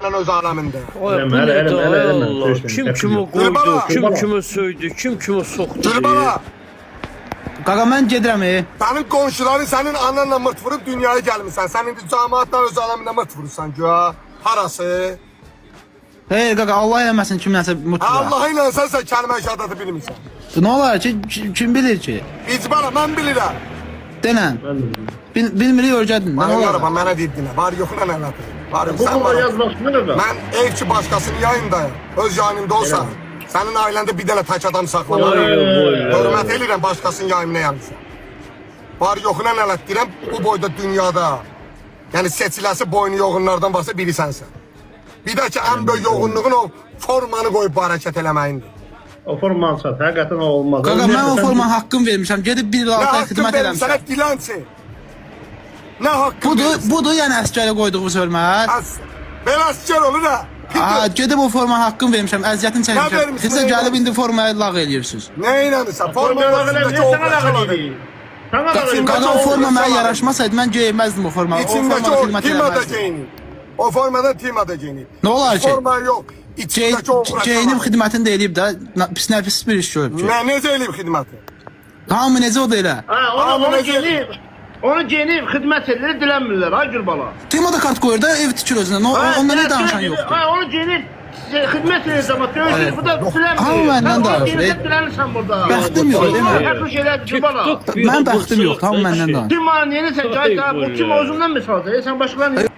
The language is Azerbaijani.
öz aləmində. Ay bu nədir ay Allah. Kim kimi qoydu, kim kimi söydü, kim kimi soxdu. Gülbala, Qaqa mən gedirəm. sənin qonşuların sənin ananla mırt vurub dünyaya gəlmirsən. Sən indi cəmaatla öz aləmində mırt vurursan güya. Harası? Hey qaqa Allah eləməsin kimlənsə mutlu. Allah ilə sənsə kəlmə şəhadəti bilmirsən. Nə olar ki kim bilir ki? İcbara, mən bilirəm. Denən. Bilmirik öyrədin. Nə Mən olar? yarabam, mənə dedin. Var yoxuna nə elədir? Var yox, Bu sən kadar var. yazmasını da. Mən ev ki başqasının yayındayım. Öz yayınımda olsa, sənin ailəndə bir dənə tək adam saxlamaq. Hörmət edirəm başqasının yayımına yanırsan. Var yoxuna nə elətdirəm bu boyda dünyada. Yəni seçiləsi boynu yoğunlardan varsa biri sənsən. Bir də ki ən böyük yoğunluğun o formanı qoyub bu hərəkət eləməyindir. O formanı sat, həqiqətən o olmaz. Qaqa mən o forma haqqım vermişəm. Gedib bir il Nə 6 ay haqqın xidmət verim sənə eləmişəm. dilənçi. Nə haqqın verim? Budur yəni əsgərə qoyduğumuz hörmət. Belə əskər olur ha. Aa, gedib o forma haqqım vermişəm, əziyyətini Nə çəkmişəm. vermişsin, Sizə nə gəlib vermişsin? indi formaya lağ eləyirsiniz. Nə inanırsan? Formanı Formanın içindəki o sana da bıçaqlar. Sana da Qaçın, Qaqa o Qaqa, forma mənə o yaraşmasaydı mən geyinməzdim o formanı. O İçindəki formada o xidmət timada eləməzdim. geyinir. O formada timada geyinir. Nə olar ki? Forma yox. İçindəki o Geyinim bıçaqlar. xidmətini də eləyib də pis nəfis bir iş görüb ki. Nə necə eləyib xidməti? Hamı necə o da elə. Ha, onu giyinib, onu giyinib xidmət edir, dilənmirlər, ay Gülbala. Timada kart qoyur da ev tikir özünə. Onda nə danışan yoxdur. Ha, onu giyinib xidmət edir cəmaət, görürsünüz, bu da dilənmir. Hamı məndən danışır. Dilənirsən burada. Bəxtim yox, değil mi? Həqiqət şeylər Gülbala. Mən bəxtim yoxdur, hamı məndən danışır. Kim var, neyini sən, bu kim özündən misaldır, sən başqalarını